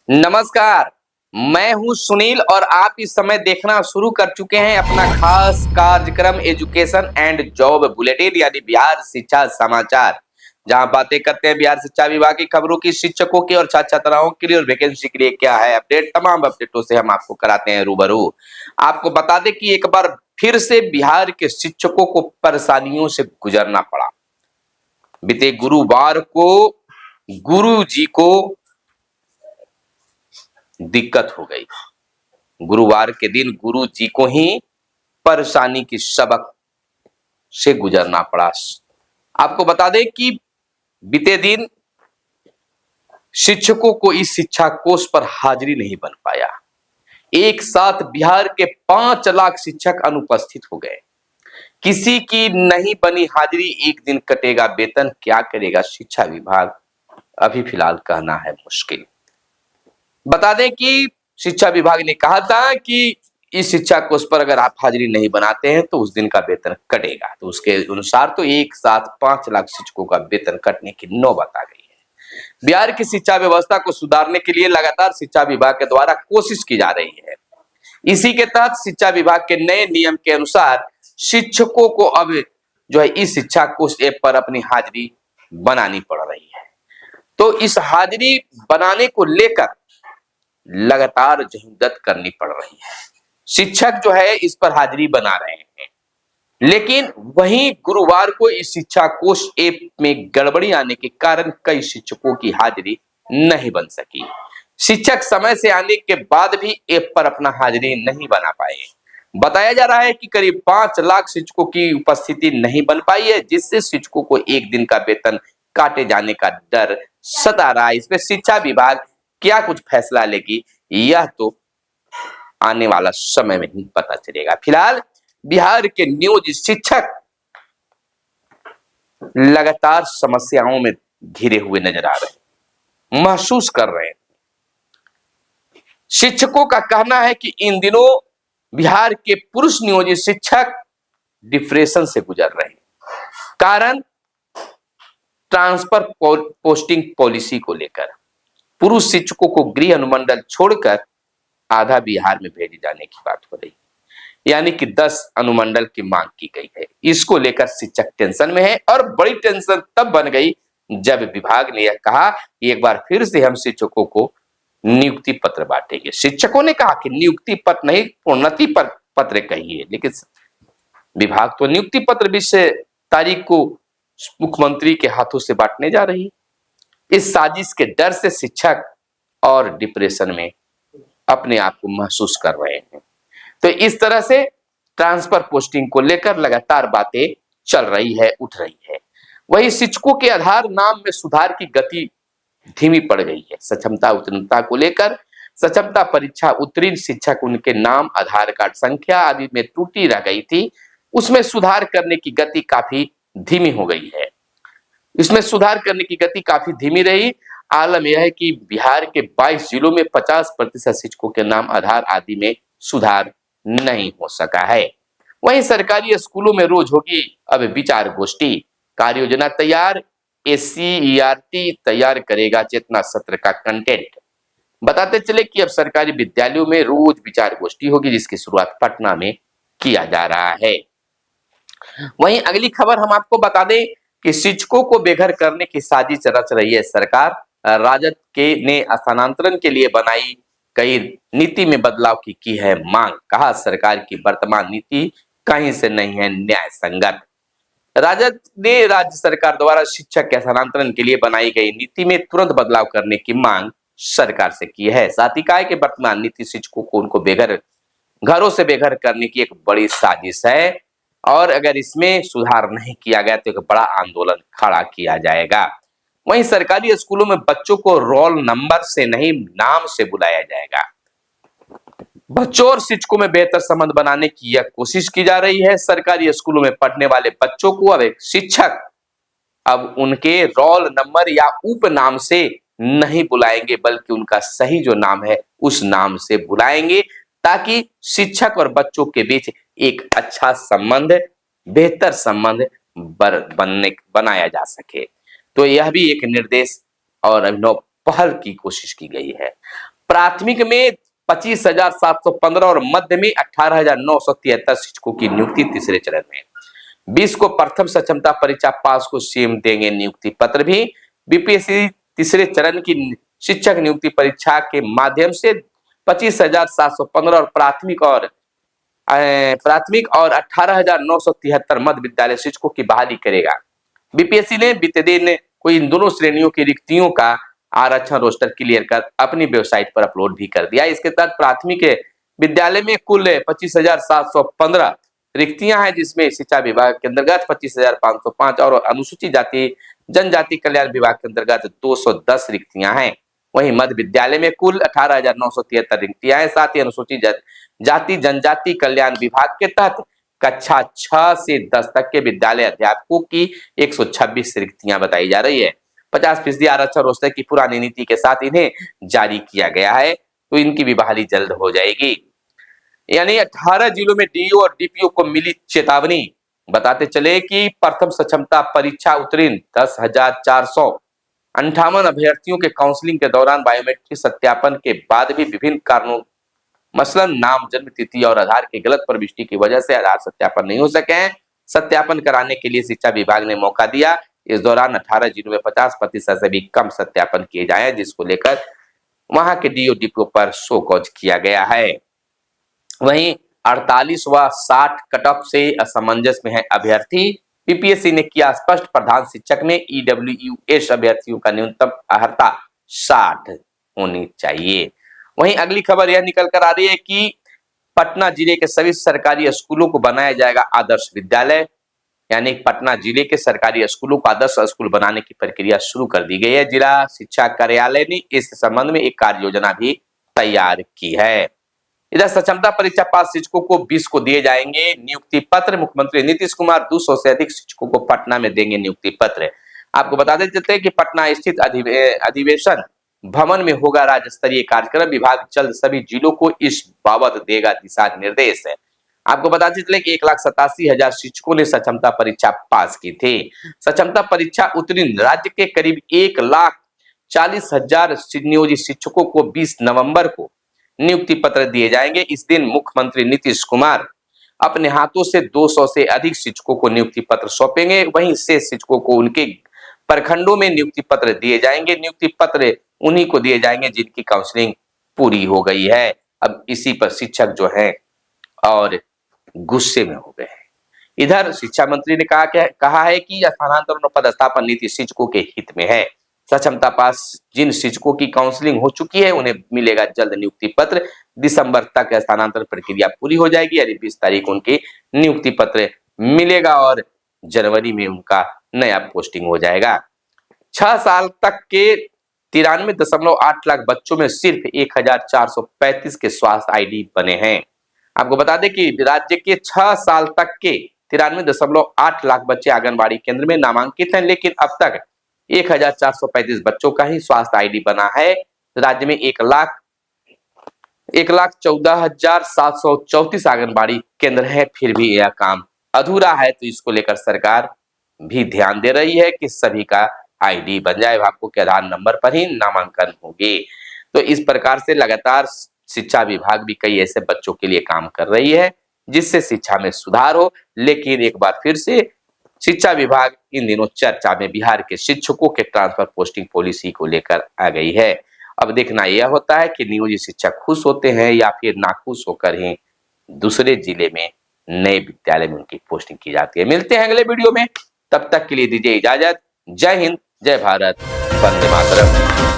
नमस्कार। मैं हूं सुनील और आप इस समय देखना शुरू कर चुके हैं अपना खास कार्यक्रम एजुकेशन एंड जॉब बुलेटिन यानी बिहार शिक्षा समाचार, जहां बातें करते हैं बिहार शिक्षा विभाग की खबरों की, शिक्षकों की और छात्र छात्राओं के लिए और वैकेंसी के लिए क्या है अपडेट। तमाम अपडेटों से हम आपको कराते हैं रूबरू। आपको बता दें कि एक बार फिर से बिहार के शिक्षकों को परेशानियों से गुजरना पड़ा। बीते गुरुवार को गुरु जी को दिक्कत हो गई। गुरुवार के दिन गुरु जी को ही परेशानी की सबक से गुजरना पड़ा। आपको बता दें कि बीते दिन शिक्षकों को इस शिक्षा कोष पर हाजिरी नहीं बन पाया। एक साथ बिहार के 5 लाख शिक्षक अनुपस्थित हो गए। किसी की नहीं बनी हाजिरी, एक दिन कटेगा वेतन, क्या करेगा शिक्षा विभाग, अभी फिलहाल कहना है मुश्किल। बता दें कि शिक्षा विभाग ने कहा था कि इस शिक्षा कोष पर अगर आप हाजिरी नहीं बनाते हैं तो उस दिन का वेतन कटेगा। तो उसके अनुसार तो एक साथ 5 लाख शिक्षकों का वेतन कटने की नौबत आ गई है। बिहार की शिक्षा व्यवस्था को सुधारने के लिए लगातार शिक्षा विभाग के द्वारा कोशिश की जा रही है। इसी के तहत शिक्षा विभाग के नए नियम के अनुसार शिक्षकों को अब जो है इस शिक्षा कोष ऐप पर अपनी हाजिरी बनानी पड़ रही है। तो इस हाजिरी बनाने को लेकर लगातार जहमत करनी पड़ रही है। शिक्षक जो है इस पर हाजिरी बना रहे हैं, लेकिन वहीं गुरुवार को इस शिक्षा कोष ऐप में गड़बड़ी आने के कारण कई शिक्षकों की हाजिरी नहीं बन सकी। शिक्षक समय से आने के बाद भी ऐप पर अपना हाजिरी नहीं बना पाए। बताया जा रहा है कि करीब 5 लाख शिक्षकों की उपस्थिति नहीं बन पाई है, जिससे शिक्षकों को एक दिन का वेतन काटे जाने का डर सता रहा है। इसमें शिक्षा विभाग क्या कुछ फैसला लेगी, यह तो आने वाला समय में ही पता चलेगा। फिलहाल बिहार के नियोजित शिक्षक लगातार समस्याओं में घिरे हुए नजर आ रहे हैं, महसूस कर रहे हैं। शिक्षकों का कहना है कि इन दिनों बिहार के पुरुष नियोजित शिक्षक डिप्रेशन से गुजर रहे हैं। कारण ट्रांसफर पोस्टिंग पॉलिसी को लेकर पुरुष शिक्षकों को गृह अनुमंडल छोड़कर आधा बिहार में भेजे जाने की बात हो रही है, यानी कि 10 अनुमंडल की मांग की गई है। इसको लेकर शिक्षक टेंशन में है और बड़ी टेंशन तब बन गई जब विभाग ने यह कहा कि एक बार फिर से हम शिक्षकों को नियुक्ति पत्र बांटेंगे। शिक्षकों ने कहा कि नियुक्ति पत्र नहीं, प्रोन्नति पत्र कहिए, लेकिन विभाग तो नियुक्ति पत्र 20 तारीख को मुख्यमंत्री के हाथों से बांटने जा रही है। इस साजिश के डर से शिक्षक और डिप्रेशन में अपने आप को महसूस कर रहे हैं। तो इस तरह से ट्रांसफर पोस्टिंग को लेकर लगातार बातें चल रही है, उठ रही है। वही शिक्षकों के आधार नाम में सुधार की गति धीमी पड़ गई है। सक्षमता उत्तीर्णता को लेकर सक्षमता परीक्षा उत्तीर्ण शिक्षक, उनके नाम, आधार कार्ड संख्या आदि में त्रुटि रह गई थी, उसमें सुधार करने की गति काफी धीमी हो गई है। इसमें सुधार करने की गति काफी धीमी रही। आलम यह है कि बिहार के 22 जिलों में 50% शिक्षकों के नाम, आधार आदि में सुधार नहीं हो सका है। वहीं सरकारी स्कूलों में रोज होगी अब विचार गोष्ठी, कार्य योजना तैयार, SCERT तैयार करेगा चेतना सत्र का कंटेंट। बताते चले कि अब सरकारी विद्यालयों में रोज विचार गोष्ठी होगी, जिसकी शुरुआत पटना में किया जा रहा है। वहीं अगली खबर हम आपको बता दें कि शिक्षकों को बेघर करने की साजिश रच रही है सरकार। राजद के ने स्थानांतरण के लिए बनाई गई नीति में बदलाव की है मांग। कहा सरकार की वर्तमान नीति कहीं से नहीं है न्याय संगत। राजद ने राज्य सरकार द्वारा शिक्षक के स्थानांतरण के लिए बनाई गई नीति में तुरंत बदलाव करने की मांग सरकार से की है। साथ ही कहा कि वर्तमान नीति शिक्षकों को उनको घरों से बेघर करने की एक बड़ी साजिश है और अगर इसमें सुधार नहीं किया गया तो एक बड़ा आंदोलन खड़ा किया जाएगा। वहीं सरकारी स्कूलों में बच्चों को रोल नंबर से नहीं, नाम से बुलाया जाएगा। बच्चों और शिक्षकों में बेहतर संबंध बनाने की यह कोशिश की जा रही है। सरकारी स्कूलों में पढ़ने वाले बच्चों को अब एक शिक्षक अब उनके रोल नंबर या उपनाम से नहीं बुलाएंगे, बल्कि उनका सही जो नाम है उस नाम से बुलाएंगे, ताकि शिक्षक और बच्चों के बीच एक अच्छा संबंध, बेहतर संबंध बनाया जा सके। तो यह भी एक निर्देश और अभिनव पहल की कोशिश की गई है। प्राथमिक में 25,715 और मध्य में 18,973 शिक्षकों की नियुक्ति तीसरे चरण में। 20 को प्रथम सक्षमता परीक्षा पास को सीएम देंगे नियुक्ति पत्र भी। बीपीएससी तीसरे चरण की शिक्षक नियुक्ति परीक्षा के माध्यम से 25,715 और प्राथमिक और 18,973 मध्य विद्यालय शिक्षकों की बहाली करेगा। बीपीएससी ने बीते दिन कोई इन दोनों श्रेणियों की रिक्तियों का आरक्षण रोस्टर क्लियर कर अपनी वेबसाइट पर अपलोड भी कर दिया। इसके तहत प्राथमिक विद्यालय में कुल 25,715 रिक्तियां हैं, जिसमें शिक्षा विभाग के अंतर्गत 25,505 और अनुसूचित जाति जनजाति कल्याण विभाग के अंतर्गत 210 रिक्तियां हैं। वहीं मध्य विद्यालय में कुल 18,973 रिक्तियां हैं। साथ ही अनुसूचित जाति जनजाति कल्याण विभाग के तहत कक्षा 6 से 10 तक के विद्यालय अध्यापकों की 126 रिक्तियां बताई जा रही है। 50% आरक्षण रोस्टर की पुरानी नीति के साथ इन्हें जारी किया गया है, तो इनकी भी बहाली जल्द हो जाएगी। यानी 18 जिलों में डीओ और डीपीओ को मिली चेतावनी। बताते चले कि प्रथम सक्षमता परीक्षा उत्तीर्ण 10,458 अभ्यर्थियों के काउंसलिंग के दौरान बायोमेट्रिक सत्यापन के बाद भी विभिन्न कारणों मसलन नाम, जन्म तिथि और आधार की गलत प्रविष्टि की वजह से आधार सत्यापन नहीं हो सके हैं। सत्यापन कराने के लिए शिक्षा विभाग ने मौका दिया। इस दौरान 18 जिलों में 50% से भी कम सत्यापन किए जाए, जिसको लेकर वहां के डीओ डीपीओ पर शो कॉज किया गया है। वहीं 48 व 60 कट ऑफ से असमंजस में है अभ्यर्थी। बीपीएससी ने किया स्पष्ट, प्रधान शिक्षक में ईडब्ल्यूएस अभ्यर्थियों का न्यूनतम अर्हता 60 होनी चाहिए। वहीं अगली खबर यह निकल कर आ रही है कि पटना जिले के सभी सरकारी स्कूलों को बनाया जाएगा आदर्श विद्यालय। यानी पटना जिले के सरकारी स्कूलों को आदर्श स्कूल बनाने की प्रक्रिया शुरू कर दी गई है। जिला शिक्षा कार्यालय ने इस संबंध में एक कार्य योजना भी तैयार की है। इधर सक्षमता परीक्षा पास शिक्षकों को 20 को दिए जाएंगे नियुक्ति पत्र। मुख्यमंत्री नीतीश कुमार 200 से अधिक शिक्षकों को पटना में देंगे नियुक्ति पत्र। आपको बता देते हैं कि पटना स्थित अधिवेशन भवन में होगा राज्य स्तरीय कार्यक्रम। विभाग जल्द सभी जिलों को इस बाबत देगा दिशा निर्देश। आपको बताते चले कि 1,87,000 शिक्षकों ने सक्षमता परीक्षा पास की थी। सक्षमता परीक्षा उत्तीर्ण राज्य के करीब 1,40,000 नियोजित शिक्षकों को 20 नवंबर को नियुक्ति पत्र दिए जाएंगे। इस दिन मुख्यमंत्री नीतीश कुमार अपने हाथों से 200 से अधिक शिक्षकों को नियुक्ति पत्र सौंपेंगे। वहीं शेष शिक्षकों को उनके प्रखंडों में नियुक्ति पत्र दिए जाएंगे। नियुक्ति पत्र उन्हीं को दिए जाएंगे जिनकी काउंसलिंग पूरी हो गई है। अब इसी पर शिक्षक जो है और गुस्से में हो गए हैं। इधर शिक्षा मंत्री ने कहा है कि स्थानांतरण और पदस्थापन नीति शिक्षकों के हित में है। सक्षमता पास जिन शिक्षकों की काउंसलिंग हो चुकी है उन्हें मिलेगा जल्द नियुक्ति पत्र। दिसंबर तक स्थानांतरण प्रक्रिया पूरी हो जाएगी, यानी 20 तारीख उनकी नियुक्ति पत्र मिलेगा और जनवरी में उनका नया पोस्टिंग हो जाएगा। 6 साल तक के 93.8 लाख बच्चों में सिर्फ 1,435 के स्वास्थ्य आईडी बने हैं। आपको बता दें कि राज्य के 6 साल तक के 93.8 लाख बच्चे आंगनबाड़ी केंद्र में नामांकित हैं, लेकिन अब तक 1,435 बच्चों का ही स्वास्थ्य आईडी बना है। राज्य में 1,14,734 आंगनबाड़ी केंद्र है, फिर भी यह काम अधूरा है। तो इसको लेकर सरकार भी ध्यान दे रही है कि सभी का आईडी बन जाए, आपको के आधार नंबर पर ही नामांकन होगी। तो इस प्रकार से लगातार शिक्षा विभाग भी कई ऐसे बच्चों के लिए काम कर रही है जिससे शिक्षा में सुधार हो। लेकिन एक बार फिर से शिक्षा विभाग इन दिनों चर्चा में बिहार के शिक्षकों के ट्रांसफर पोस्टिंग पॉलिसी को लेकर आ गई है। अब देखना यह होता है कि नियोजित शिक्षक खुश होते हैं या फिर नाखुश होकर ही दूसरे जिले में नए विद्यालय में उनकी पोस्टिंग की जाती है। मिलते हैं अगले वीडियो में, तब तक के लिए दीजिए इजाजत। जय हिंद, जय भारत, वंदे मातरम।